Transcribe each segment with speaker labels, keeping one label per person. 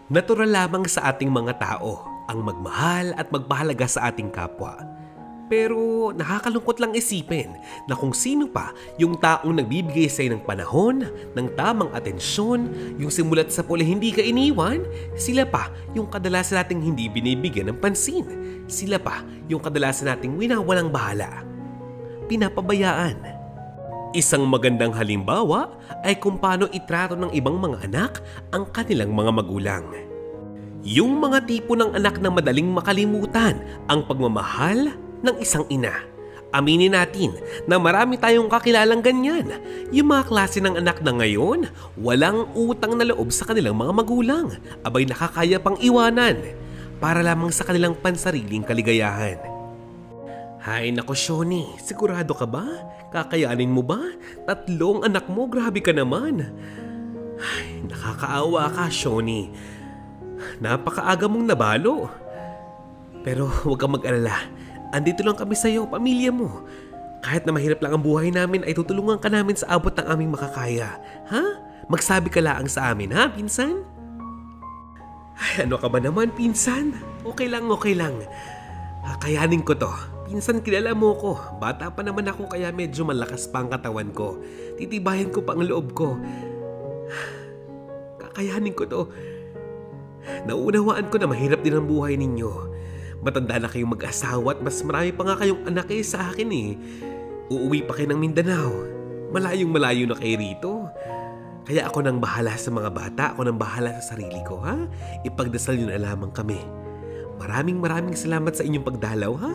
Speaker 1: Natural lamang sa ating mga tao ang magmahal at magpahalaga sa ating kapwa. Pero nakakalungkot lang isipin na kung sino pa yung taong nagbibigay sa'yo ng panahon, ng tamang atensyon, yung simulat sa pula hindi ka iniwan, sila pa yung kadalasan nating hindi binibigyan ng pansin. Sila pa yung kadalasan nating winawalang bahala. Pinapabayaan. Isang magandang halimbawa ay kung paano itrato ng ibang mga anak ang kanilang mga magulang. Yung mga tipo ng anak na madaling makalimutan ang pagmamahal ng isang ina. Aminin natin na marami tayong kakilalang ganyan. Yung mga klase ng anak na ngayon, walang utang na loob sa kanilang mga magulang. Abay nakakaya pang iwanan para lamang sa kanilang pansariling kaligayahan. Hay nako Shoni, sigurado ka ba? Kakayanin mo ba? 3 anak mo, grabe ka naman. Ay, nakakaawa ka Shoni. Napakaaga mong nabalo. Pero huwag kang mag-alala. Andito lang kami sa'yo, pamilya mo. Kahit na mahirap lang ang buhay namin ay tutulungan ka namin sa abot ng aming makakaya. Ha? Magsabi ka laang sa amin, ha, pinsan? Ay, ano ka ba naman, pinsan? Okay lang, okay lang. Kakayanin ko to. Pinsan, kilala mo ko. Bata pa naman ako kaya medyo malakas pa ang katawan ko. Titibayan ko pa ang loob ko. Kakayanin ko to. Naunawaan ko na mahirap din ang buhay ninyo. Matanda na kayong mag-asawa at mas marami pa nga kayong anak sa akin eh. Uuwi pa kayo ng Mindanao. Malayong malayo na kayo rito. Kaya ako nang bahala sa mga bata, ako nang bahala sa sarili ko, ha? Ipagdasal nyo na lamang kami. Maraming salamat sa inyong pagdalaw, ha?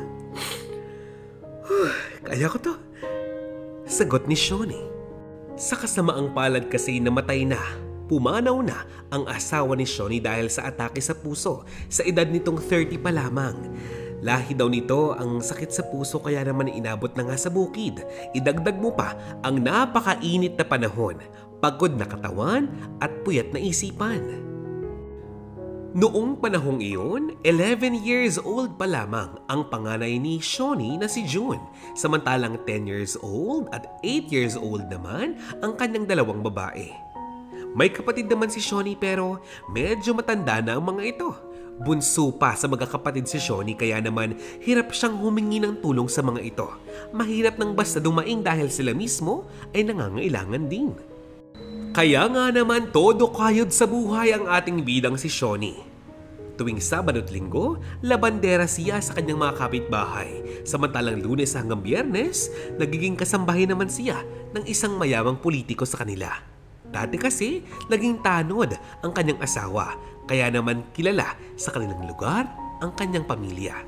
Speaker 1: Kaya ko to. Sagot ni Shoni. Sa kasamaang palad kasi namatay na. Pumanaw na ang asawa ni Shoni dahil sa atake sa puso sa edad nitong 30 pa lamang. Lahi daw nito ang sakit sa puso kaya naman inabot na nga sa bukid. Idagdag mo pa ang napakainit na panahon, pagod na katawan at puyat na isipan. Noong panahong iyon, 11 years old pa lamang ang panganay ni Shoni na si June. Samantalang 10 years old at 8 years old naman ang kanyang dalawang babae. May kapatid naman si Shoni pero medyo matanda na ang mga ito. Bunso pa sa magkakapatid si Shoni kaya naman hirap siyang humingi ng tulong sa mga ito. Mahirap nang basta dumaing dahil sila mismo ay nangangailangan din. Kaya nga naman todo kayod sa buhay ang ating bidang si Shoni. Tuwing Sabado at Linggo, labandera siya sa kanyang mga kapitbahay. Samantalang Lunes hanggang Biyernes, nagiging kasambahay naman siya ng isang mayamang politiko sa kanila. Dati kasi, naging tanod ang kanyang asawa, kaya naman kilala sa kanilang lugar ang kanyang pamilya.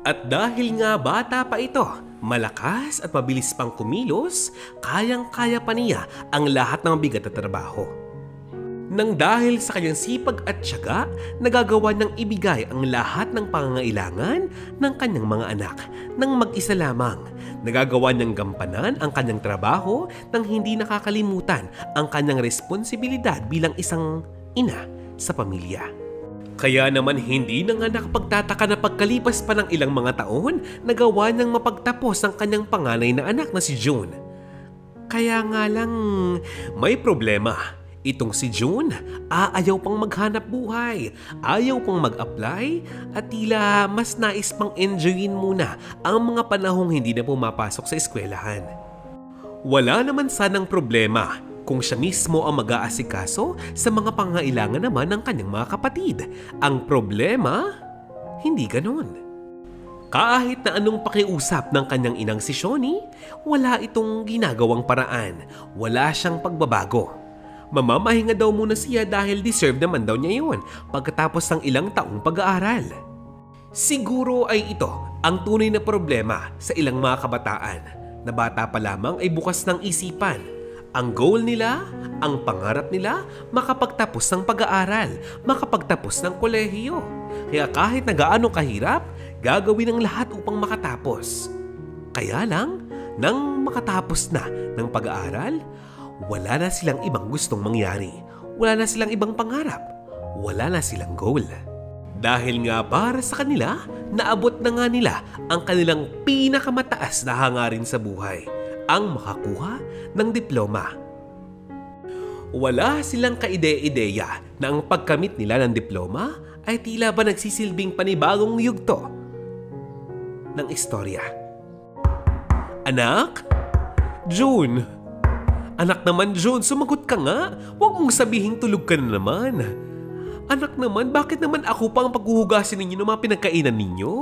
Speaker 1: At dahil nga bata pa ito, malakas at mabilis pang kumilos, kayang-kaya pa niya ang lahat ng bigat na trabaho. Nang dahil sa kanyang sipag at tiyaga, nagagawa niyang ibigay ang lahat ng pangangailangan ng kanyang mga anak nang mag-isa lamang. Nagagawa niyang gampanan ang kanyang trabaho nang hindi nakakalimutan ang kanyang responsibilidad bilang isang ina sa pamilya. Kaya naman hindi na nga nakapagtataka na pagkalipas pa ng ilang mga taon, nagawa niyang mapagtapos ang kanyang panganay na anak na si June. Kaya nga lang may problema. Itong si June, ayaw pang maghanap buhay, ayaw pang mag-apply at tila mas nais pang enjoyin muna ang mga panahong hindi na pumapasok sa eskwelahan. Wala naman sanang problema kung siya mismo ang mag-aasikaso sa mga pangailangan naman ng kanyang mga kapatid. Ang problema, hindi ganon. Kahit na anong pakiusap ng kanyang inang si Shoni, wala itong ginagawang paraan, wala siyang pagbabago. Mamamahinga daw muna siya dahil deserve naman daw niya yun pagkatapos ng ilang taong pag-aaral. Siguro ay ito ang tunay na problema sa ilang mga kabataan na bata pa lamang ay bukas ng isipan. Ang goal nila, ang pangarap nila, makapagtapos ng pag-aaral, makapagtapos ng kolehiyo. Kaya kahit na gaano kahirap, gagawin ang lahat upang makatapos. Kaya lang, nang makatapos na ng pag-aaral, wala na silang ibang gustong mangyari. Wala na silang ibang pangarap. Wala na silang goal. Dahil nga para sa kanila, naabot na nga nila ang kanilang pinakamataas na hangarin sa buhay, ang makakuha ng diploma. Wala silang kaide-ideya na ang pagkamit nila ng diploma ay tila ba nagsisilbing panibagong yugto ng istorya. Anak? June? Anak naman, June, sumagot ka nga. Huwag mong sabihing tulog ka na naman. Anak naman, bakit naman ako pa ang paghuhugasin ninyo ng mga pinagkainan ninyo?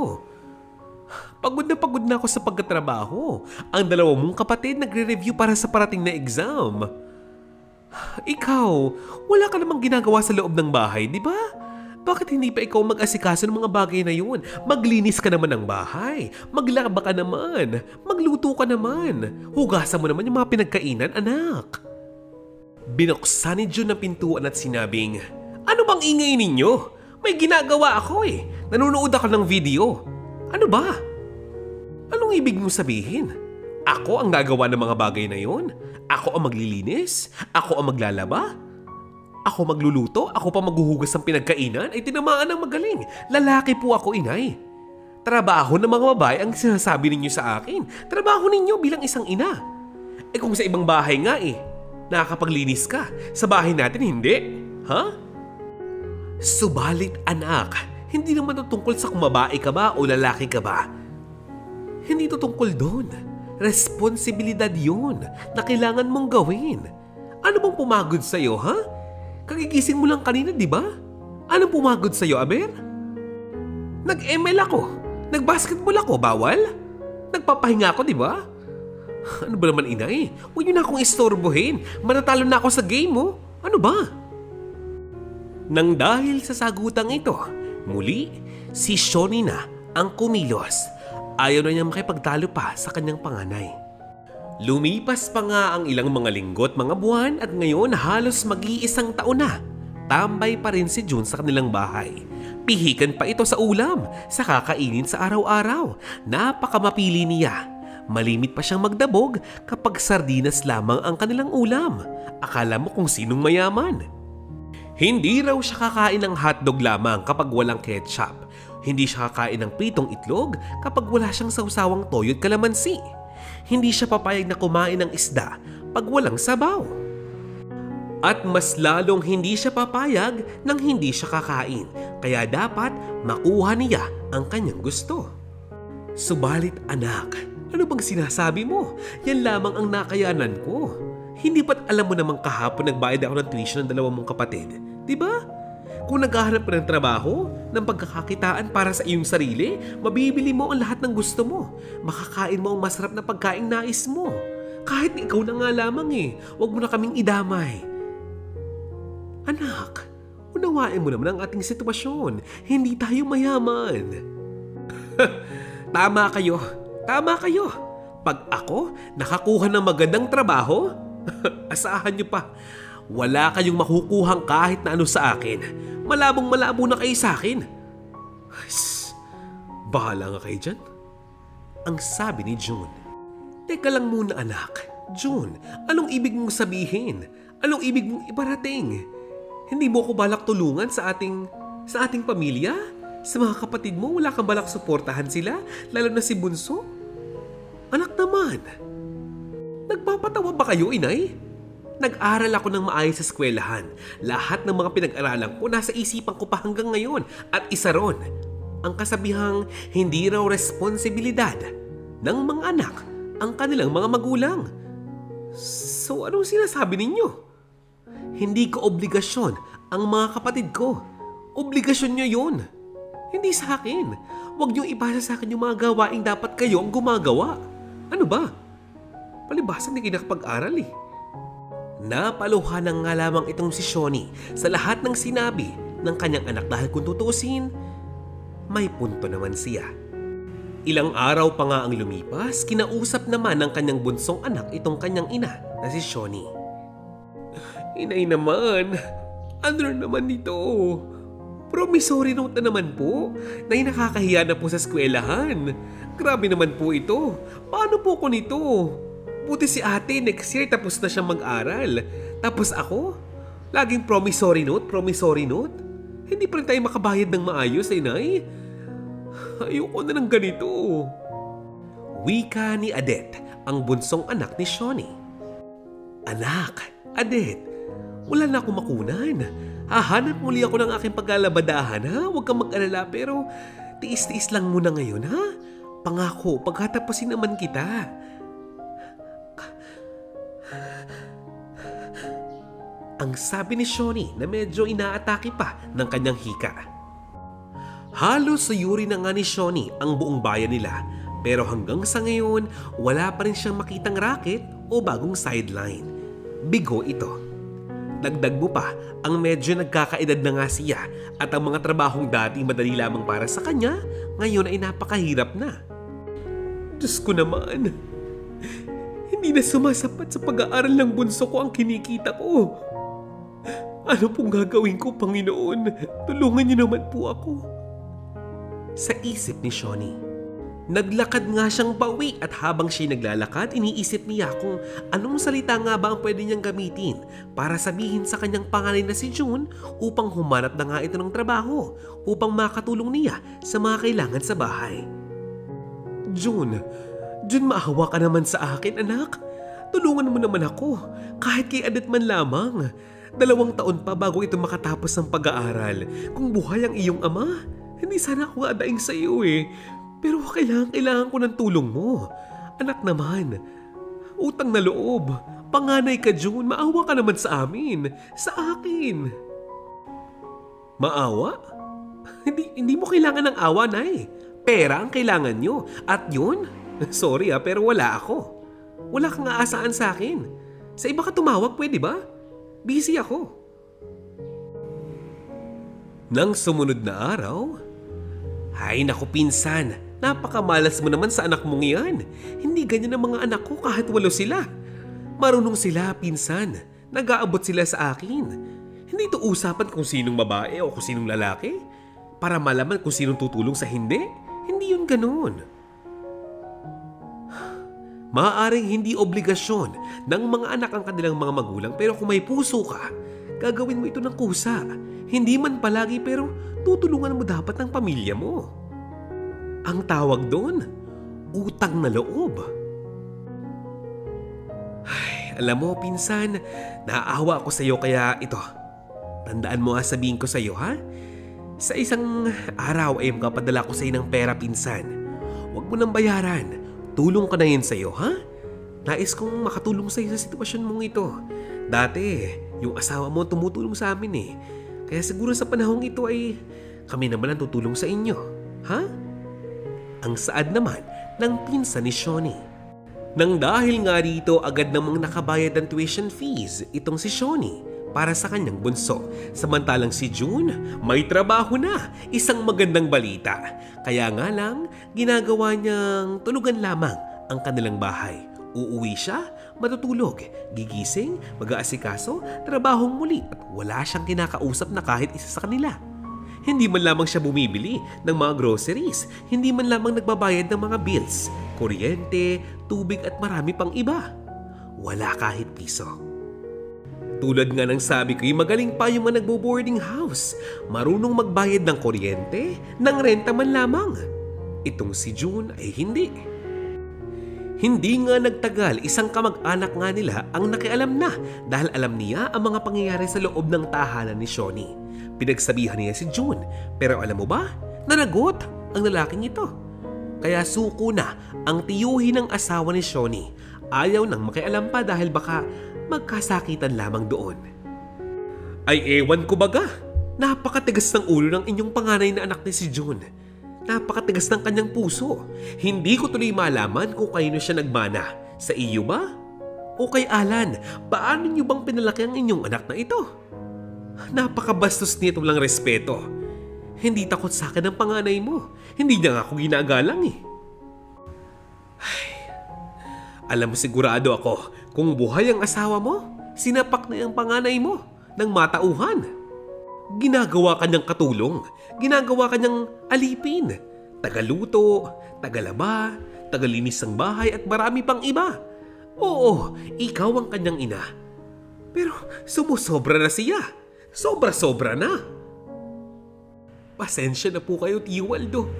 Speaker 1: Pagod na ako sa pagkatrabaho. Ang dalawa mong kapatid nagre-review para sa parating na exam. Ikaw, wala ka namang ginagawa sa loob ng bahay, di ba? Bakit hindi pa ikaw mag-asikaso ng mga bagay na yun? Maglinis ka naman ng bahay. Maglaba ka naman. Magluto ka naman. Hugasan mo naman yung mga pinagkainan, anak. Binuksan ni June ang pintuan at sinabing, ano bang ingay ninyo? May ginagawa ako eh. Nanonood ako ng video. Ano ba? Anong ibig mong sabihin? Ako ang gagawa ng mga bagay na yun? Ako ang maglilinis? Ako ang maglalaba? Ako magluluto? Ako pa maghuhugas ng pinagkainan? Ay tinamaan ng magaling. Lalaki po ako, inay. Trabaho ng mga babae ang sinasabi ninyo sa akin. Trabaho ninyo bilang isang ina. Eh kung sa ibang bahay nga nakakapaglinis ka. Sa bahay natin hindi. Ha? Subalit anak, hindi naman ito tungkol sa kung babae ka ba o lalaki ka ba. Hindi ito tungkol doon. Responsibilidad yun na kailangan mong gawin. Ano bang pumagod sa'yo, ha? Kagigising mo lang kanina, di ba? Anong pumagod sa'yo, Aber? Nag-ML ako. Nag-basketball ako, bawal? Nagpapahinga ako, di ba? Ano ba naman, inay? Huwag niyo na akong istorbohin. Manatalo na ako sa game, oh. Ano ba? Nang dahil sa sagutang ito, muli, si Shawnee na ang kumilos. Ayaw na niya makipagtalo pa sa kanyang panganay. Lumipas pa nga ang ilang mga linggo at mga buwan at ngayon halos mag-iisang taon na. Tambay pa rin si June sa kanilang bahay. Pihikan pa ito sa ulam, sa kakainin sa araw-araw. Napakamapili niya. Malimit pa siyang magdabog kapag sardinas lamang ang kanilang ulam. Akala mo kung sinong mayaman. Hindi raw siya kakain ng hotdog lamang kapag walang ketchup. Hindi siya kakain ng pritong itlog kapag wala siyang sawsawang toyo at kalamansi. Hindi siya papayag na kumain ng isda pag walang sabaw. At mas lalong hindi siya papayag nang hindi siya kakain, kaya dapat makuha niya ang kanyang gusto. Subalit anak, ano bang sinasabi mo? Yan lamang ang nakayanan ko. Hindi ba't alam mo namang kahapon nagbayad ako ng tuition ng dalawang mong kapatid? Diba? Kung naghahanap ka ng trabaho, ng pagkakakitaan para sa iyong sarili, mabibili mo ang lahat ng gusto mo. Makakain mo ang masarap na pagkain nais mo. Kahit ikaw na nga lamang huwag mo na kaming idamay. Anak, unawain mo naman ang ating sitwasyon. Hindi tayo mayaman. Tama kayo. Tama kayo. Pag ako nakakuha ng magandang trabaho, asahan niyo pa. Wala kayong makukuhang kahit na ano sa akin. Malabong-malabo na kayo sa akin. Bahala nga kayo dyan. Ang sabi ni June. Teka lang muna anak. June, anong ibig mong sabihin? Anong ibig mong iparating? Hindi mo ko balak tulungan sa ating pamilya? Sa mga kapatid mo, wala kang balak suportahan sila? Lalo na si Bunso? Anak naman. Nagpapatawa ba kayo, inay? Nag-aral ako ng maayos sa eskwelahan. Lahat ng mga pinag-aralan ko nasa isipan ko pa hanggang ngayon. At isa ron, ang kasabihang hindi raw responsibilidad ng mga anak ang kanilang mga magulang. So anong sinasabi ninyo? Hindi ko obligasyon ang mga kapatid ko. Obligasyon nyo yun. Hindi sa akin. Huwag niyong ipasa sa akin yung mga gawaing dapat kayo ang gumagawa. Ano ba? Palibhasa hindi kayo nakapag-aral Napaluhan na nga lamang itong si Shawnee sa lahat ng sinabi ng kanyang anak dahil kung tutuusin, may punto naman siya. Ilang araw pa nga ang lumipas, kinausap naman ng kanyang bunsong anak itong kanyang ina na si Shawnee. Inay naman, ano naman dito? Promissory note na naman po, na nakakahiya na po sa eskwelahan. Grabe naman po ito. Paano po ko nito? Buti si ate, next year tapos na siyang mag-aral. Tapos ako, laging promissory note. Hindi pa rin tayo makabayad ng maayos, inay. Ayoko na ng ganito. Wika ni Adet, ang bunsong anak ni Shawnee. Anak, Adet, Wala na akong makunan. Hahanap muli ako ng aking paglalabadahan, ha? Huwag kang mag-alala, pero tiis-tiis lang muna ngayon, ha? Pangako, pagkatapusin naman kita. Ang sabi ni Shawnee na medyo inaatake pa ng kanyang hika. Halos sayuri na nga ni Shawnee ang buong bayan nila, pero hanggang sa ngayon wala pa rin siyang makitang racket o bagong sideline. Bigo ito. Dagdag mo pa ang medyo nagkakaedad na nga siya at ang mga trabahong dati madali lamang para sa kanya ngayon ay napakahirap na. Diyos ko naman, hindi na sumasapat sa pag-aaral ng bunso ko ang kinikita ko. Ano pong gagawin ko, Panginoon? Tulungan niyo naman po ako. Sa isip ni Shawnee. Naglakad nga siyang pauwi at habang siya naglalakad, iniisip niya kung anong salita nga ba ang pwede niyang gamitin para sabihin sa kanyang panganay na si June upang humanap na nga ito ng trabaho upang makatulong niya sa mga kailangan sa bahay. June, maawa ka naman sa akin, anak. Tulungan mo naman ako, kahit kay Adet man lamang. 2 taon pa bago ito makatapos ng pag-aaral. Kung buhay ang iyong ama, hindi sana ako adaing sa iyo eh. Pero kailangan ko ng tulong mo. Anak naman, utang na loob. Panganay ka, June. Maawa ka naman sa amin. Sa akin. Maawa? Hindi mo kailangan ng awa, Nay. Pera ang kailangan nyo. At yun? Sorry pero wala ako. Wala kang aasaan sa akin. Sa iba ka tumawag, pwede ba? Busy ako. Nang sumunod na araw, ay naku pinsan, napakamalas mo naman sa anak mong iyan. Hindi ganyan ang mga anak ko kahit 8 sila. Marunong sila, pinsan. Nag-aabot sila sa akin. Hindi ito usapan kung sinong babae o kung sinong lalaki. Para malaman kung sinong tutulong sa hindi. Hindi yun ganun. Maaaring hindi obligasyon ng mga anak ang kanilang mga magulang, pero kung may puso ka, gagawin mo ito ng kusa. Hindi man palagi pero tutulungan mo dapat ang pamilya mo. Ang tawag doon, utang na loob. Ay, alam mo pinsan, naaawa ako sa iyo kaya ito. Tandaan mo sabihin ko sa iyo ha? Sa isang araw ay makapadala ko sa iyo ng pera pinsan. Huwag mo nang bayaran. Tulong ka na yun sa'yo, ha? Nais kong makatulong sa'yo sa sitwasyon mong ito. Dati, yung asawa mo tumutulong sa amin eh. Kaya siguro sa panahong ito ay kami naman ang tutulong sa inyo. Ha? Ang saad naman ng pinsan ni Shawnee. Nang dahil nga rito agad namang nakabayad ng tuition fees itong si Shawnee para sa kanyang bunso. Samantalang si June may trabaho na, isang magandang balita. Kaya nga lang, ginagawa niyang tulugan lamang ang kanilang bahay. Uuwi siya, matutulog, gigising, mag-aasikaso, trabahong muli at wala siyang kinakausap na kahit isa sa kanila. Hindi man lamang siya bumibili ng mga groceries, hindi man lamang nagbabayad ng mga bills, kuryente, tubig at marami pang iba. Wala kahit piso. Tulad nga ng sabi ko'y magaling pa yung mga nagbo-boarding house. Marunong magbayad ng kuryente, ng renta man lamang. Itong si June ay hindi. Hindi nga nagtagal, isang kamag-anak nga nila ang nakialam na dahil alam niya ang mga pangyayari sa loob ng tahanan ni Shawnee. Pinagsabihan niya si June, pero alam mo ba, nanagot ang lalaking ito. Kaya suko na ang tiyuhin ng asawa ni Shawnee. Ayaw nang makialam pa dahil baka magkasakitan lamang doon. Ay ewan ko baga, napakatigas ng ulo ng inyong panganay na anak ni si June. Napakatigas ng kanyang puso. Hindi ko tuloy malaman kung kanino siya nagmana. Sa iyo ba? O kay Alan? Paano niyo bang pinalaki ang inyong anak na ito? Napakabastos nito lang respeto. Hindi takot sa akin ang panganay mo. Hindi niya nga ako ginagalang eh. Ay, alam mo sigurado ako, kung buhay ang asawa mo, sinapak na ang panganay mo ng matauhan. Ginagawa kanyang katulong, ginagawa kanyang alipin, tagaluto, tagalaba, tagalinis ng bahay at marami pang iba. Oo, ikaw ang kanyang ina. Pero sumusobra na siya. Sobra-sobra na. Pasensya na po kayo, Tio Waldo.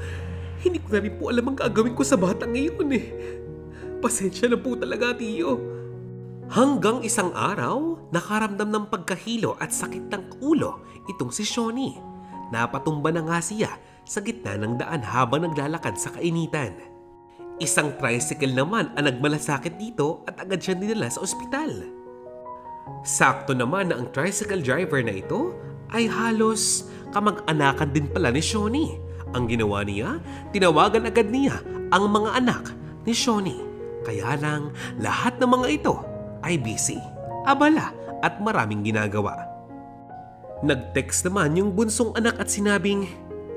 Speaker 1: Hindi ko na rin po alam ang gagawin ko sa batang ngayon eh. Pasensya na po talaga, Tio. Hanggang isang araw, nakaramdam ng pagkahilo at sakit ng ulo itong si Shawnee. Napatumba na nga siya sa gitna ng daan habang naglalakad sa kainitan. Isang tricycle naman ang nagmalasakit dito at agad siya dinala sa ospital. Sakto naman na ang tricycle driver na ito ay halos kamag-anakan din pala ni Shawnee. Ang ginawa niya, tinawagan agad niya ang mga anak ni Shawnee. Kaya lang lahat ng mga ito ay busy, abala at maraming ginagawa. Nag-text naman yung bunsong anak at sinabing,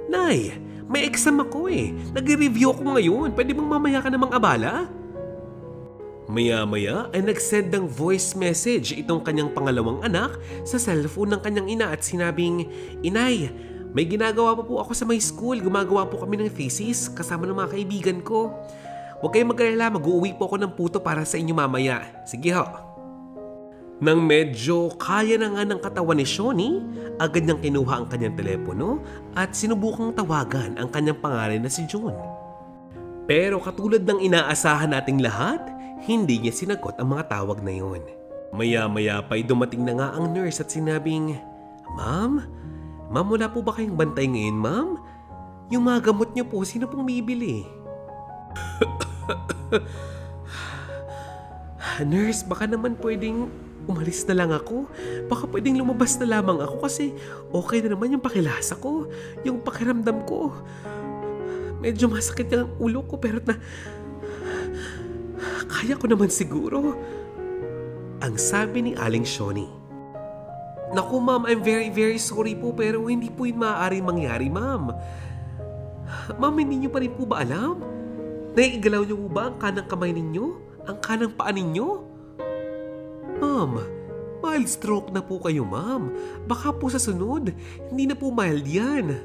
Speaker 1: "Nay, may exam ako eh. Nag-review ako ngayon. Pwede bang mamaya ka namang abala?" Maya-maya ay nag-send ng voice message itong kanyang pangalawang anak sa cellphone ng kanyang ina at sinabing, "Inay, may ginagawa pa po ako sa my school. Gumagawa po kami ng thesis kasama ng mga kaibigan ko. Huwag kayong mag-alala, mag-uuwi po ako ng puto para sa inyo mamaya. Sige ho." Nang medyo kaya na nga ng katawan ni Shawnee, agad niyang kinuha ang kanyang telepono at sinubukang tawagan ang kanyang pangalan na si June. Pero katulad ng inaasahan nating lahat, hindi niya sinagot ang mga tawag na yun. Maya-maya pa'y dumating na nga ang nurse at sinabing, Ma'am, wala po ba kayong bantay ngayon, ma'am? Yung mga gamot niyo po, sino pong bibili?" "Nurse, baka naman pwedeng umalis na lang ako. Baka pwedeng lumabas na lamang ako kasi okay na naman yung pakilasa ko, yung pakiramdam ko. Medyo masakit yung ulo ko pero kaya ko naman siguro." Ang sabi ni Aling Shawnee. "Naku ma'am, I'm very sorry po pero hindi po yun maaaring mangyari, ma'am. Ma'am, hindi niyo pa rin po ba alam? Naiigalaw niyo po ba ang kanang kamay ninyo? Ang kanang paa ninyo? Ma'am, mild stroke na po kayo, ma'am. Baka po sa sunod, hindi na po mild yan.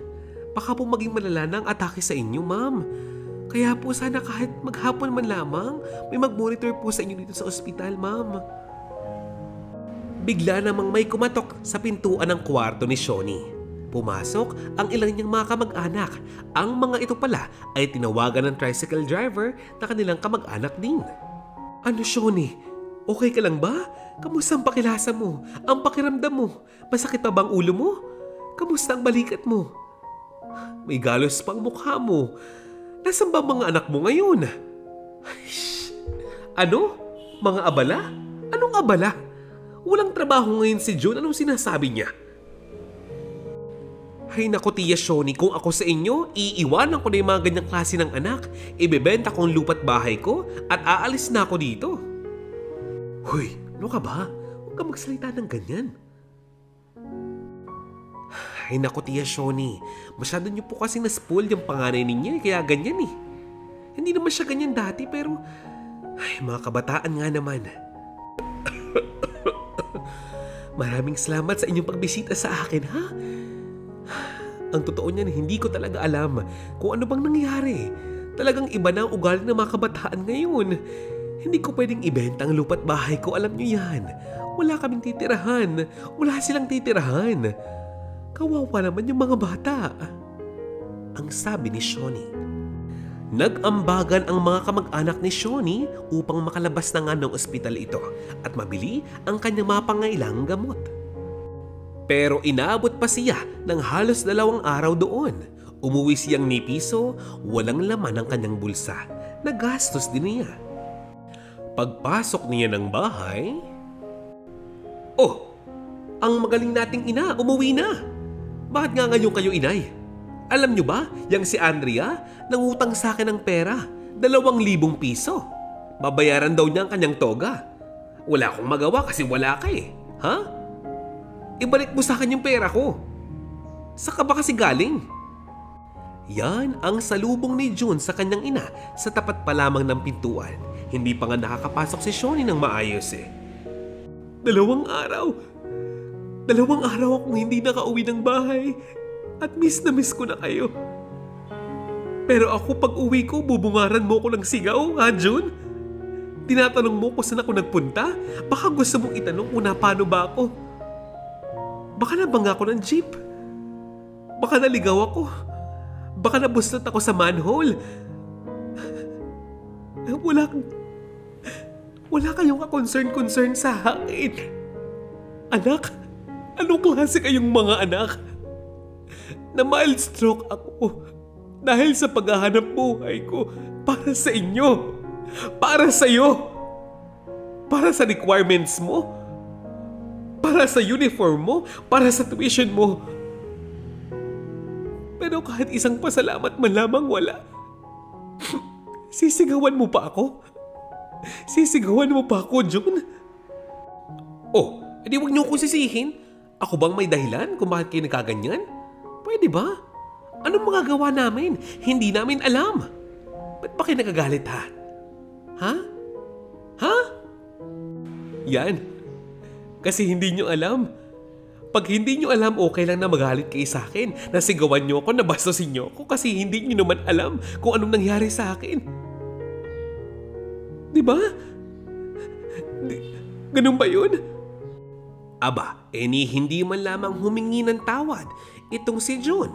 Speaker 1: Baka po maging malala na ang atake sa inyo, ma'am. Kaya po sana kahit maghapon man lamang, may mag-monitor po sa inyo dito sa ospital, ma'am." Bigla namang may kumatok sa pintuan ng kwarto ni Shawnee. Pumasok ang ilang niyang mga kamag-anak. Ang mga ito pala ay tinawagan ng tricycle driver na kanilang kamag-anak din. "Ano, Shawnee? Okay ka lang ba? Kamusta ang pakilasa mo? Ang pakiramdam mo? Masakit pa bang ulo mo? Kamusta ang balikat mo? May galos pang mukha mo. Nasaan ba mga anak mo ngayon?" "Ano? Mga abala? Anong abala? Walang trabaho ngayon si June. Anong sinasabi niya?" "Ay naku, Tia Shawnee, kung ako sa inyo, iiwanan ko na yung mga ganyang klase ng anak. Ibebenta ko ang lupa't bahay ko at aalis na ako dito." "Hoy, ano ka ba? Huwag ka magsalita ng ganyan." "Ay naku, Tia Shawnee, masyado niyo po kasi na-spoil yung panganay ninyo kaya ganyan eh. Hindi naman siya ganyan dati pero mga kabataan nga naman." "Maraming salamat sa inyong pagbisita sa akin, ha? Ang totoo niyan, hindi ko talaga alam kung ano bang nangyari. Talagang iba na ang ugali ng mga kabataan ngayon. Hindi ko pwedeng ibenta ang lupa't bahay ko, alam niyo yan. Wala kaming titirahan. Wala silang titirahan. Kawawa naman yung mga bata." Ang sabi ni Shawnee. Nag-ambagan ang mga kamag-anak ni Shawnee upang makalabas na nga ng ospital ito at mabili ang kanyang mga pangailangang gamot. Pero inaabot pa siya ng halos 2 araw doon. Umuwi siyang ni piso, walang laman ang kanyang bulsa. Nagastos din niya. Pagpasok niya ng bahay, "Oh, ang magaling nating ina, umuwi na. Bakit nga ngayon kayo, inay? Alam niyo ba, yang si Andrea, nangutang sa akin ng pera, 2,000 piso. Babayaran daw niya ang kanyang toga. Wala akong magawa kasi wala ka eh. Ha? Ibalik mo sa akin yung pera ko. Saka ba kasi galing?" Yan ang salubong ni June sa kanyang ina sa tapat pa lamang ng pintuan. Hindi pa nga nakakapasok si Shawnee ng maayos eh. 2 araw. 2 araw akong hindi nakauwi ng bahay at miss na miss ko na kayo. Pero ako pag uwi ko, bubungaran mo ko ng sigaw, ha June? Tinatanong mo kung saan ako nagpunta? Baka gusto mong itanong kung paano ba ako? Baka nabangga ako ng jeep. Baka naligaw ako. Baka nabustot ako sa manhole. Wala kayong ka-concern sa akin. Anak, anong klase kayong mga anak? Na mild stroke ako dahil sa paghahanap buhay ko para sa inyo. Para sa'yo. Para sa requirements mo. Para sa uniform mo. Para sa tuition mo. Pero kahit isang pasalamat man lamang wala. Sisigawan mo pa ako? Sisigawan mo pa ako, June? Oh, edi wag niyo akong sisihin. Ako bang may dahilan kung bakit kayo nagkaganyan? Pwede ba? Anong magagawa namin? Hindi namin alam. Ba't ba kayo nagagalit ha? Ha? Ha? Yan. Kasi hindi nyo alam. Pag hindi nyo alam, okay lang na magalit kayo sa akin. Nasigawan nyo ako, nabastosin nyo ako kasi hindi nyo naman alam kung anong nangyari sa akin. Diba? Ganun ba yun? Aba, hindi man lamang humingi ng tawad. Itong si June.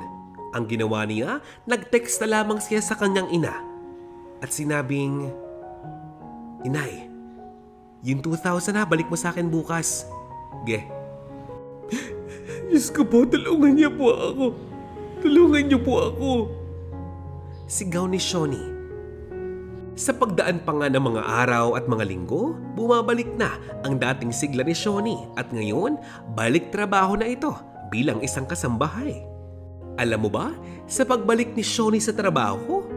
Speaker 1: Ang ginawa niya, nag-text na lamang siya sa kanyang ina. At sinabing, Inay, yung 2,000 na, balik mo sa akin bukas. Ge. Diyos ko po, tulungan niyo po ako. Tulungan niyo po ako. Sigaw ni Shawnee. Sa pagdaan pa nga ng mga araw at mga linggo, bumabalik na ang dating sigla ni Shawnee at ngayon, balik trabaho na ito bilang isang kasambahay. Alam mo ba, sa pagbalik ni Shawnee sa trabaho,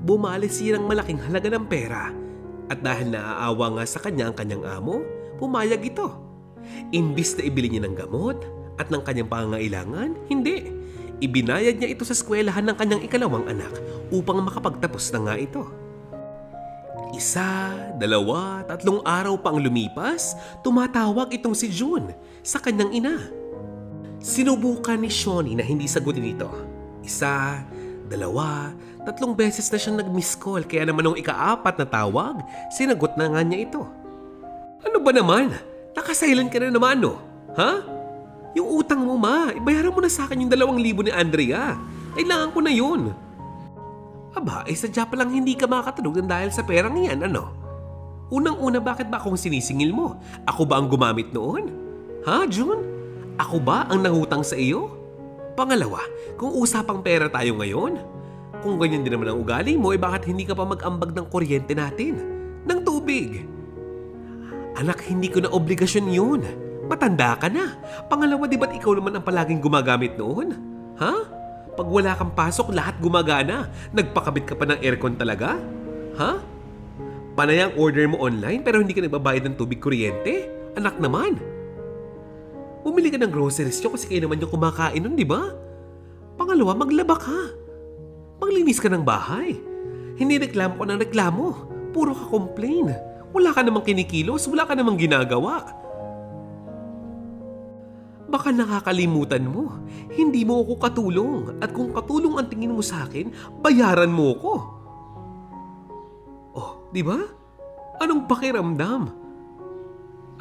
Speaker 1: bumali siya ng malaking halaga ng pera. At dahil naaawa nga sa kanya ang kanyang amo, pumayag ito. Imbis na ibili niya ng gamot at ng kanyang pangangailangan, hindi. Ibinayad niya ito sa eskwelahan ng kanyang ikalawang anak upang makapagtapos na nga ito. 1, 2, 3 araw pang lumipas, tumatawag itong si June sa kanyang ina. Sinubukan ni Shawnee na hindi sagutin ito. 1, 2, 3 beses na siyang nag-miss call kaya naman nung ika-4 na tawag, sinagot na nga niya ito. Ano ba naman? Nakasilent ka na naman no? Ha? Yung utang mo ma, ibayaran mo na sa akin yung 2,000 ni Andrea. Kailangan ko na yun. Aba, sadya palang hindi ka makatulog ng dahil sa perang yan, ano? Unang-una, bakit ba akong sinisingil mo? Ako ba ang gumamit noon? Ha, June? Ako ba ang nangutang sa iyo? Pangalawa, kung usapang pera tayo ngayon, kung ganyan din naman ang ugali mo, bakit hindi ka pa mag-ambag ng kuryente natin? Ng tubig? Anak, hindi ko na obligasyon yun. Matanda ka na. Pangalawa, di ba't ikaw naman ang palaging gumagamit noon? Ha? Pag wala kang pasok, lahat gumagana. Nagpakabit ka pa ng aircon talaga? Ha? Panay ang order mo online pero hindi ka nagbabayad ng tubig kuryente? Anak naman. Bumili ka ng groceries nyo kasi kayo naman yung kumakain nun, di ba? Pangalawa, maglaba ka. Maglinis ka ng bahay. Hindi reklamo ka ng reklamo. Puro ka complain. Wala ka namang kinikilos, wala ka namang ginagawa. Baka nakakalimutan mo, hindi mo ako katulong at kung katulong ang tingin mo sa akin, bayaran mo ko. Oh, di ba? Anong pakiramdam?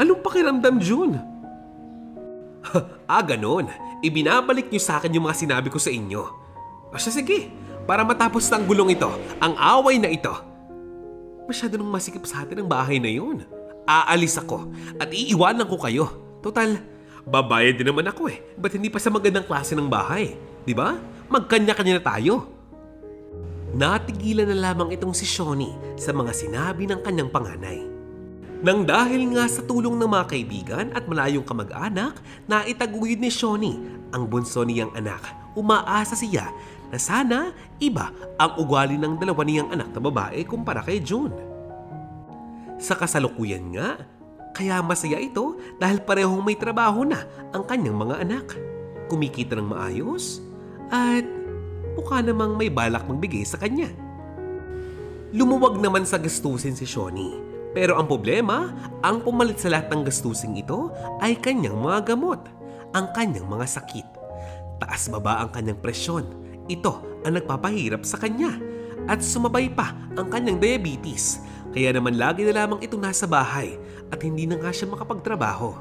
Speaker 1: Anong pakiramdam, June? Ganon. Ibinabalik niyo sa akin yung mga sinabi ko sa inyo. O siya, sige, para matapos na ang gulong ito, ang away na ito. Masyado nang masikip sa atin ang bahay na yun. Aalis ako at iiwanan ko kayo. Total, babayad din naman ako eh. Ba't hindi pa sa magandang klase ng bahay? Di ba? Magkanya-kanya na tayo. Natigilan na lamang itong si Shawnee sa mga sinabi ng kanyang panganay. Nang dahil nga sa tulong ng mga kaibigan at malayong kamag-anak, naitaguyod ni Shawnee ang bunso niyang anak. Umaasa siya na sana iba ang ugali ng dalawa niyang anak na babae kumpara kay June. Sa kasalukuyan nga, kaya masaya ito dahil parehong may trabaho na ang kanyang mga anak. Kumikita ng maayos at mukha namang may balak magbigay sa kanya. Lumuwag naman sa gastusin si Shawnee. Pero ang problema, ang pumalit sa lahat ng gastusing ito ay kanyang mga gamot, ang kanyang mga sakit. Taas baba ang kanyang presyon. Ito ang nagpapahirap sa kanya. At sumabay pa ang kanyang diabetes. Kaya naman lagi na lamang itong nasa bahay at hindi na nga siya makapagtrabaho.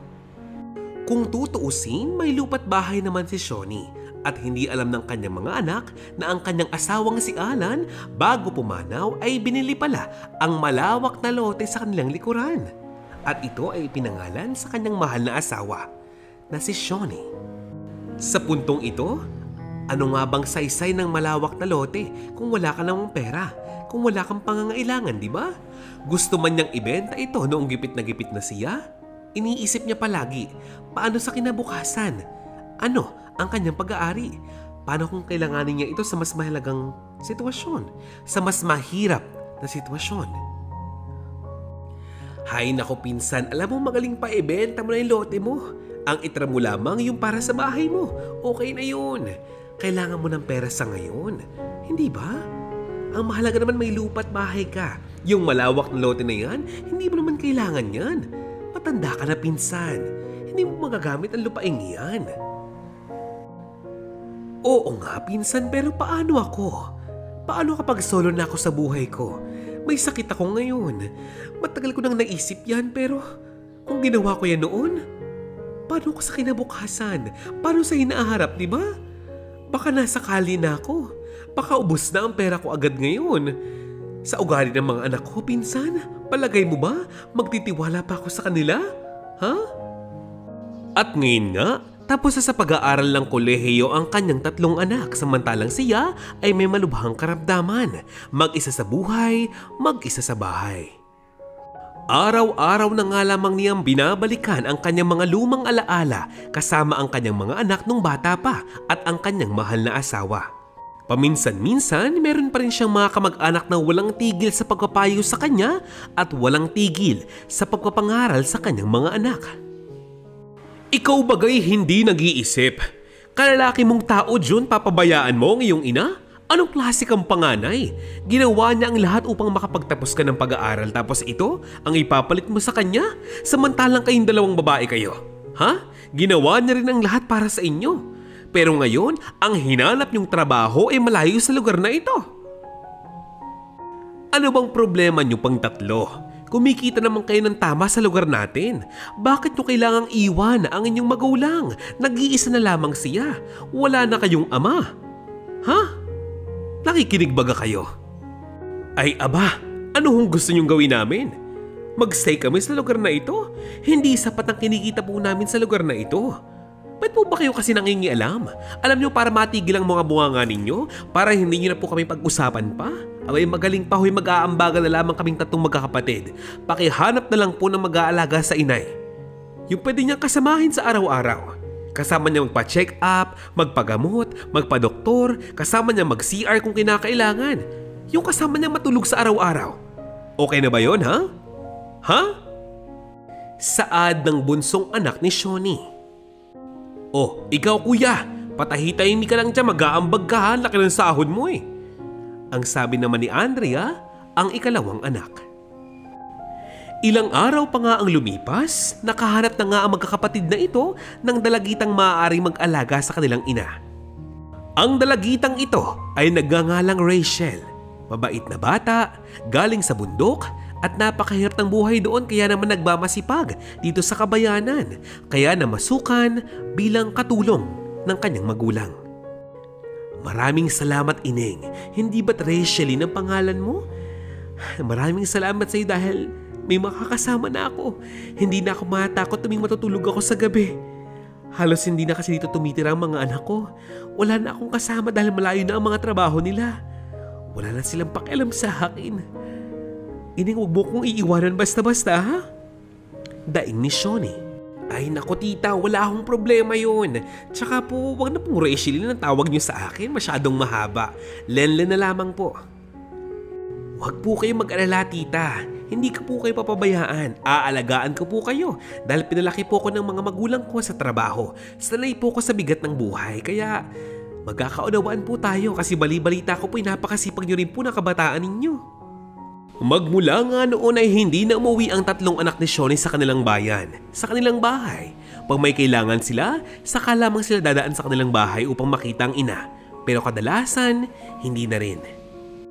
Speaker 1: Kung tutuusin, may lupa't bahay naman si Shawnee at hindi alam ng kanyang mga anak na ang kanyang asawang si Alan bago pumanaw ay binili pala ang malawak na lote sa kanilang likuran. At ito ay pinangalan sa kanyang mahal na asawa na si Shawnee. Sa puntong ito, ano nga bang saysay ng malawak na lote kung wala ka namang pera, kung wala kang pangangailangan, di ba? Gusto man niyang ibenta ito noong gipit na siya? Iniisip niya palagi, paano sa kinabukasan? Ano ang kanyang pag-aari? Paano kung kailanganin niya ito sa mas mahalagang sitwasyon? Sa mas mahirap na sitwasyon? Hay nako pinsan, alam mo magaling pa ibenta mo na yung lote mo. Ang itira mo lamang yung para sa bahay mo. Okay na yun. Kailangan mo ng pera sa ngayon. Hindi ba? Ang mahalaga naman may lupa at bahay ka. Yung malawak na lote na yan, hindi mo naman kailangan yan. Matanda ka na pinsan. Hindi mo magagamit ang lupaing yan. Oo nga pinsan, pero paano ako? Paano kapag solo na ako sa buhay ko? May sakit ako ngayon. Matagal ko nang naisip yan pero kung ginawa ko yan noon, paano ko sa kinabukasan? Paano sa hinaharap, di ba? Baka nasa kali na ako. Baka ubos na ang pera ko agad ngayon. Sa ugali ng mga anak ko, pinsan, palagay mo ba magtitiwala pa ako sa kanila? Ha? At ngayon nga, tapos sa pag-aaral ng kolehiyo ang kanyang 3 anak samantalang siya ay may malubhang karamdaman, mag-isa sa buhay, mag-isa sa bahay. Araw-araw na nga lamang niyang binabalikan ang kanyang mga lumang alaala kasama ang kanyang mga anak nung bata pa at ang kanyang mahal na asawa. Paminsan-minsan meron pa rin siyang mga kamag-anak na walang tigil sa pagpapayo sa kanya at walang tigil sa pagpapangaral sa kanyang mga anak. Ikaw bagay hindi nag-iisip. Kalalaki mong tao, Jun, papabayaan mo ang iyong ina? Anong klase kang panganay? Ginawa niya ang lahat upang makapagtapos ka ng pag-aaral tapos ito ang ipapalit mo sa kanya? Samantalang kayong 2 babae kayo. Ha? Ginawa niya rin ang lahat para sa inyo. Pero ngayon, ang hinanap niyong trabaho ay malayo sa lugar na ito. Ano bang problema niyo pang 3? Kumikita naman kayo ng tama sa lugar natin. Bakit nyo kailangang iwan ang inyong magulang? Nag-iisa na lamang siya. Wala na kayong ama. Ha? Nakikinig baga kayo? Ay aba, ano hong gusto nyong gawin namin? Mag-stay kami sa lugar na ito? Hindi sapat ang kinikita po namin sa lugar na ito. Ba't po ba kayo kasi nangingialam? Alam nyo para matigil ang mga bunganga ninyo? Para hindi nyo na po kami pag-usapan pa? Abay magaling pa ho'y mag-aambaga na lamang kaming 3 magkakapatid. Pakihanap na lang po ng mag-aalaga sa inay. Yung pwede niyang kasamahin sa araw-araw. Kasama niya magpa-check up, magpagamot, magpa-doktor, kasama niya mag-CR kung kinakailangan. Yung kasama niya matulog sa araw-araw. Okay na ba yon, ha? Ha? Saad ng bunsong anak ni Shawnee. Oh, ikaw kuya, patahitahimik ka lang dyan, mag-aambag ka ha, laki ng sahod mo eh. Ang sabi naman ni Andrea, ang ikalawang anak. Ilang araw pa nga ang lumipas, nakahanap na nga ang magkakapatid na ito ng dalagitang maaaring mag-alaga sa kanilang ina. Ang dalagitang ito ay nagngangalang Rachel. Mabait na bata, galing sa bundok at napakahirap ng buhay doon kaya naman nagmamasipag dito sa kabayanan. Kaya namasukan bilang katulong ng kanyang magulang. Maraming salamat Ineng. Hindi ba't Rachelin ang pangalan mo? Maraming salamat sa iyo dahil may makakasama na ako. Hindi na ako matakot tuwing matutulog ako sa gabi. Halos hindi na kasi dito tumitira ang mga anak ko. Wala na akong kasama dahil malayo na ang mga trabaho nila. Wala na silang pakialam sa akin. Ineng, huwag mo kong iiwanan basta-basta ha? Daing ni Shawnee. Ay nako tita, wala akong problema yun. Tsaka po, wag na pong Rachelin ang tawag niyo sa akin. Masyadong mahaba. Lenlen na lamang po. Huwag po kayo mag-alala tita. Hindi ko po kayo papabayaan. Aalagaan ko po kayo. Dahil pinalaki po ko ng mga magulang ko sa trabaho. Sanay po ko sa bigat ng buhay. Kaya magkakaunawaan po tayo kasi bali-balita ko po'y napakasipag niyo rin po ng kabataan ninyo. Magmula nga noon ay hindi na umuwi ang 3 anak ni Shawnee sa kanilang bayan, sa kanilang bahay. Pag may kailangan sila, saka lamang sila dadaan sa kanilang bahay upang makita ang ina. Pero kadalasan, hindi na rin.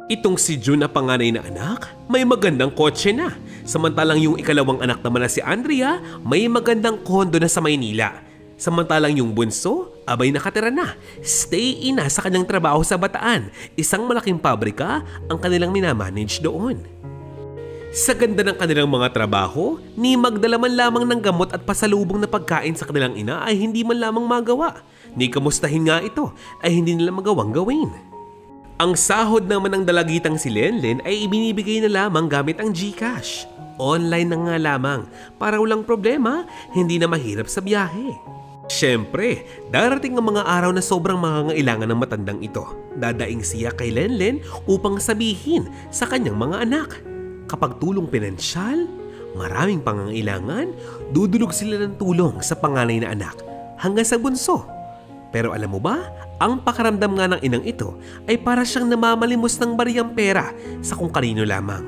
Speaker 1: Itong si June na panganay na anak, may magandang kotse na. Samantalang yung ikalawang anak naman na si Andrea, may magandang kondo na sa Maynila. Samantalang yung bunso Abay nakatira na, stay in na sa kanyang trabaho sa Bataan. Isang malaking pabrika ang kanilang minamanage doon. Sa ganda ng kanilang mga trabaho, ni magdala man lamang ng gamot at pasalubong na pagkain sa kanilang ina ay hindi man lamang magawa. Ni kamustahin nga ito ay hindi nila magawang gawin. Ang sahod naman ng dalagitang si Lenlen ay ibinibigay na lamang gamit ang GCash. Online na nga lamang para walang problema, hindi na mahirap sa biyahe. Siyempre, darating ang mga araw na sobrang mangangailangan ng matandang ito. Dadaing siya kay Lenlen upang sabihin sa kanyang mga anak. Kapag tulong pinansyal, maraming pangangailangan, dudulog sila ng tulong sa panganay na anak hanggang sa bunso. Pero alam mo ba, ang pakaramdam nga ng inang ito ay para siyang namamalimos ng bariyang pera sa kung kanino lamang.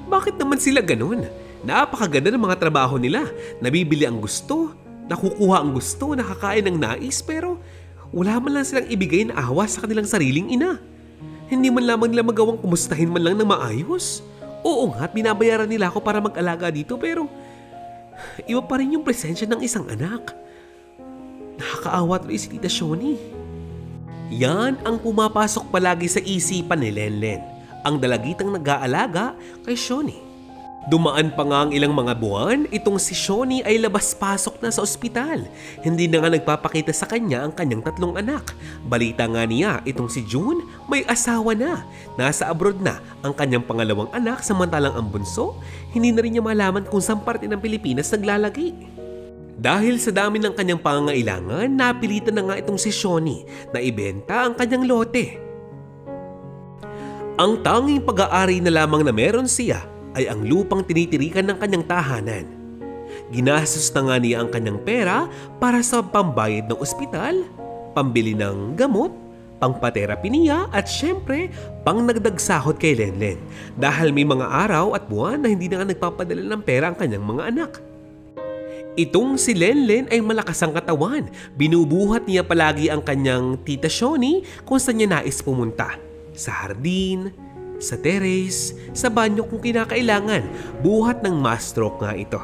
Speaker 1: Bakit naman sila ganun? Napakaganda ng mga trabaho nila. Nabibili ang gusto, nakukuha ang gusto, nakakain ng nais, pero wala man lang silang ibigay na awa sa kanilang sariling ina. Hindi man lamang nila magawang kumustahin man lang ng maayos. Oo nga, binabayaran nila ako para mag-alaga dito, pero iba pa rin yung presensya ng isang anak. Nakakaawa tuloy si Tita Shoni. Yan ang pumapasok palagi sa isipan ni Lenlen, ang dalagitang nag-aalaga kay Shoni. Dumaan pa nga ang ilang mga buwan, itong si Shoni ay labas-pasok na sa ospital. Hindi na nga nagpapakita sa kanya ang kanyang 3 anak. Balita nga niya, itong si June may asawa na. Nasa abroad na ang kanyang pangalawang anak, samantalang ang bunso, hindi na rin niya malaman kung saan parte ng Pilipinas naglalagi. Dahil sa dami ng kanyang pangangailangan, napilitan na nga itong si Shoni na ibenta ang kanyang lote. Ang tanging pag-aari na lamang na meron siya ay ang lupang tinitirikan ng kanyang tahanan. Ginastos na nga niya ang kanyang pera para sa pambayad ng ospital, pambili ng gamot, pangpaterapi niya at syempre pang nagdag sahod kay Lenlen dahil may mga araw at buwan na hindi na nga nagpapadala ng pera ang kanyang mga anak. Itong si Lenlen ay malakas ang katawan. Binubuhat niya palagi ang kanyang Tita Shoni kung saan niya nais pumunta. Sa hardin, sa terrace, sa banyo kung kinakailangan. Buhat ng mass-stroke nga ito.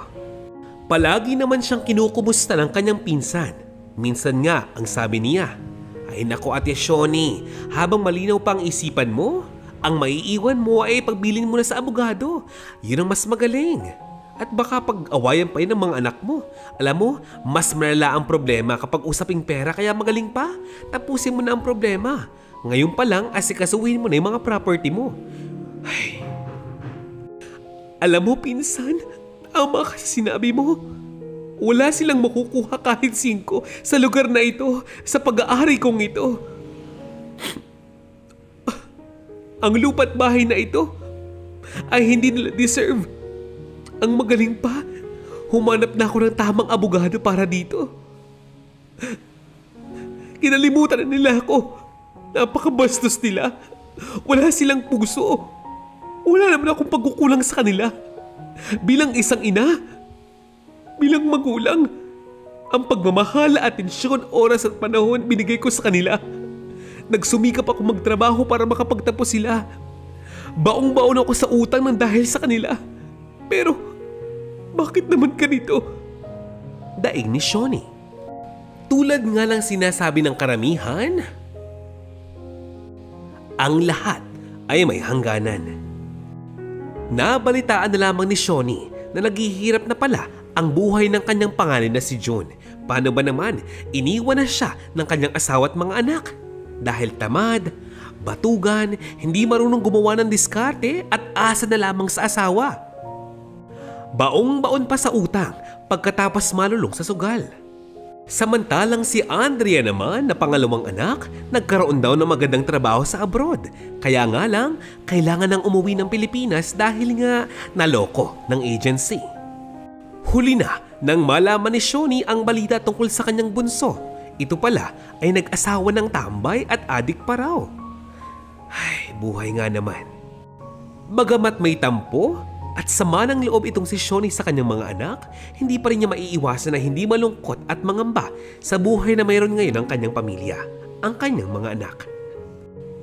Speaker 1: Palagi naman siyang kinukumusta ng kanyang pinsan. Minsan nga ang sabi niya, "Ay nako Ate Shoni, habang malinaw pa ang isipan mo, ang maiiwan mo ay pagbilin mo na sa abogado. Yun ang mas magaling. At baka pag-awayan pa yun ng mga anak mo. Alam mo, mas malala ang problema kapag usaping pera kaya magaling pa. Tapusin mo na ang problema. Ngayon pa lang, asikasuhin mo na yung mga property mo." Ay. Alam mo, pinsan, tama ka sa sinabi mo. Wala silang makukuha kahit 5 sa lugar na ito, sa pag-aari kong ito. Ang lupa't bahay na ito ay hindi nila deserve. Ang magaling pa, humanap na ako ng tamang abogado para dito. Kinalimutan na nila ako. Napakabastos nila. Wala silang puso. Wala naman akong pagkukulang sa kanila. Bilang isang ina, bilang magulang, ang pagmamahal, atensyon, oras at panahon binigay ko sa kanila. Nagsumikap ako magtrabaho para makapagtapos sila. Baong-baon ako sa utang ng dahil sa kanila. Pero bakit naman ganito? Daig ni Shoni. Tulad nga lang sinasabi ng karamihan, ang lahat ay may hangganan. Nabalitaan na lamang ni Shoni na naghihirap na pala ang buhay ng kanyang panganay na si June. Paano ba naman, iniwan na siya ng kanyang asawa at mga anak. Dahil tamad, batugan, hindi marunong gumawa ng diskarte at asa na lamang sa asawa. Baong-baon pa sa utang pagkatapos malulong sa sugal. Samantalang si Andrea naman na pangalawang anak, nagkaroon daw ng magandang trabaho sa abroad. Kaya nga lang, kailangan nang umuwi ng Pilipinas dahil nga naloko ng agency. Huli na nang malaman ni Shoni ang balita tungkol sa kanyang bunso. Ito pala ay nag-asawa ng tambay at adik pa raw. Ay, buhay nga naman. Bagamat may tampo at sama ng loob itong si Shoni sa kanyang mga anak, hindi pa rin niya maiiwasan na hindi malungkot at mangamba sa buhay na mayroon ngayon ang kanyang pamilya, ang kanyang mga anak.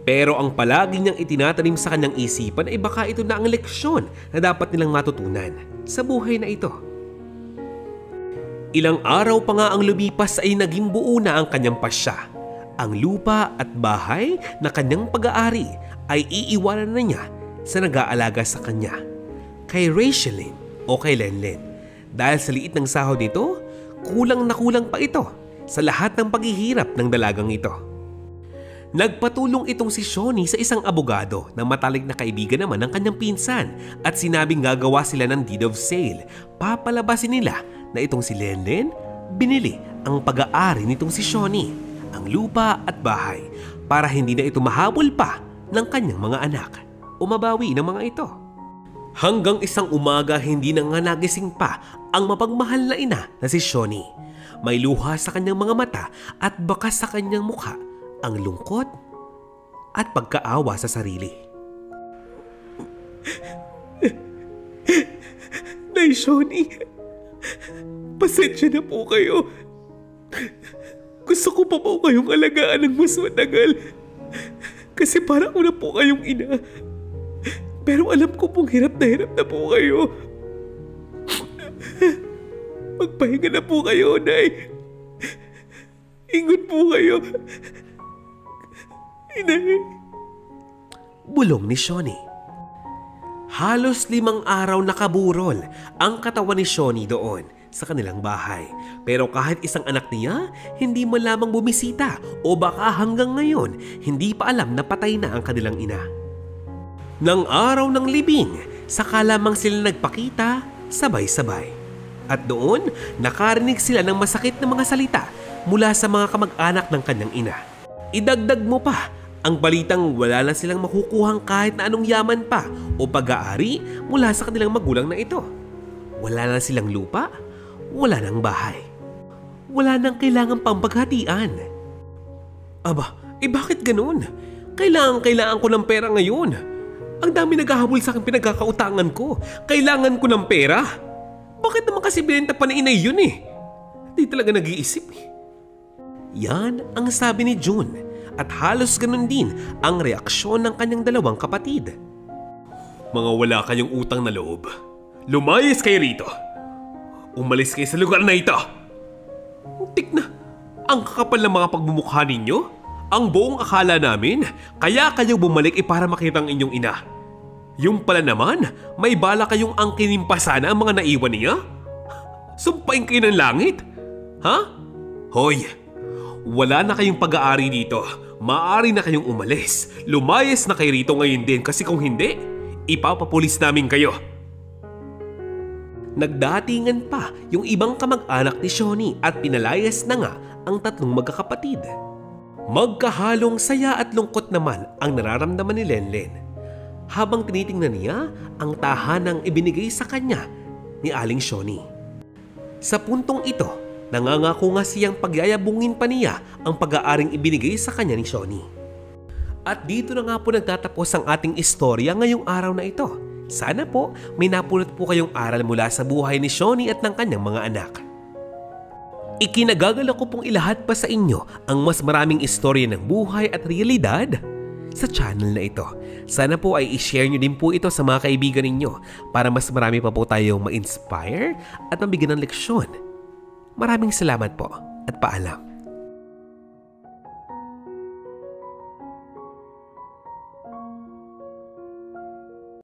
Speaker 1: Pero ang palagi niyang itinatanim sa kanyang isipan ay baka ito na ang leksyon na dapat nilang matutunan sa buhay na ito. Ilang araw pa nga ang lumipas ay naging buo na ang kanyang pasya. Ang lupa at bahay na kanyang pag-aari ay iiwanan na niya sa nag-aalaga sa kanya, kay Rachelyn o kay Lenlen. Dahil sa liit ng sahod nito, kulang na kulang pa ito sa lahat ng paghihirap ng dalagang ito. Nagpatulong itong si Shawnee sa isang abogado na matalik na kaibigan naman ng kanyang pinsan at sinabing gagawa sila ng deed of sale. Papalabasin nila na itong si Lenlen binili ang pag-aari nitong si Shawnee, ang lupa at bahay, para hindi na ito mahabol pa ng kanyang mga anak o mabawi ng mga ito. Hanggang isang umaga hindi na nga nagising pa ang mapagmahal na ina na si Shawnee. May luha sa kanyang mga mata at bakas sa kanyang mukha ang lungkot at pagkaawa sa sarili. Nay Shawnee, pasensya na po kayo. Gusto ko pa po kayong alagaan ng mas matagal kasi para ko na po kayong ina. Pero alam ko pong hirap na po kayo. Magpahinga na po kayo, Nay. Ingat po kayo. Inay. Bulong ni Shawnee. Halos 5 araw nakaburol ang katawan ni Shawnee doon sa kanilang bahay. Pero kahit isang anak niya, hindi man lamang bumisita o baka hanggang ngayon, hindi pa alam na patay na ang kanilang ina. Nang araw ng libing, saka lamang sila nagpakita sabay-sabay. At doon, nakarinig sila ng masakit na mga salita mula sa mga kamag-anak ng kanyang ina. Idagdag mo pa ang balitang wala na silang makukuhang kahit na anong yaman pa o pag-aari mula sa kanilang magulang na ito. Wala na silang lupa, wala nang bahay. Wala nang kailangan pang paghatian. Aba, bakit ganun? Kailangan ko ng pera ngayon. Ang dami naghahabol sa akin pinagkakautangan ko. Kailangan ko ng pera. Bakit naman kasi binenta pa na inay yun eh? Di talaga nag-iisip eh. Yan ang sabi ni June at halos ganun din ang reaksyon ng kanyang dalawang kapatid. Mga wala kayong utang na loob. Lumayas kayo rito. Umalis kayo sa lugar na ito. Tik na, ang kakapal ng mga pagmumukha ninyo. Ang buong akala namin, kaya kayo bumalik para makita ang inyong ina. Yung pala naman, may bala kayong angkinin pa sana ang mga naiwan niya? Sumpain kayo ng langit? Ha? Hoy, wala na kayong pag-aari dito. Maaari na kayong umalis. Lumayas na kayo rito ngayon din kasi kung hindi, ipapapulis namin kayo. Nagdatingan pa yung ibang kamag-anak ni Shawnee at pinalayas na nga ang 3 magkakapatid. Magkahalong saya at lungkot naman ang nararamdaman ni Lenlen habang tinitingnan niya ang tahanang ibinigay sa kanya ni Aling Shawnee. Sa puntong ito, nangangako nga siyang pagyayabungin pa niya ang pag-aaring ibinigay sa kanya ni Shawnee. At dito na nga po nagtatapos ang ating istorya ngayong araw na ito. Sana po may napulot po kayong aral mula sa buhay ni Shawnee at ng kanyang mga anak. Ikinagagalak ko pong ilahat pa sa inyo ang mas maraming istorya ng buhay at realidad sa channel na ito. Sana po ay i-share nyo din po ito sa mga kaibigan ninyo para mas marami pa po tayong ma-inspire at mabigyan ng leksyon. Maraming salamat po at paalam.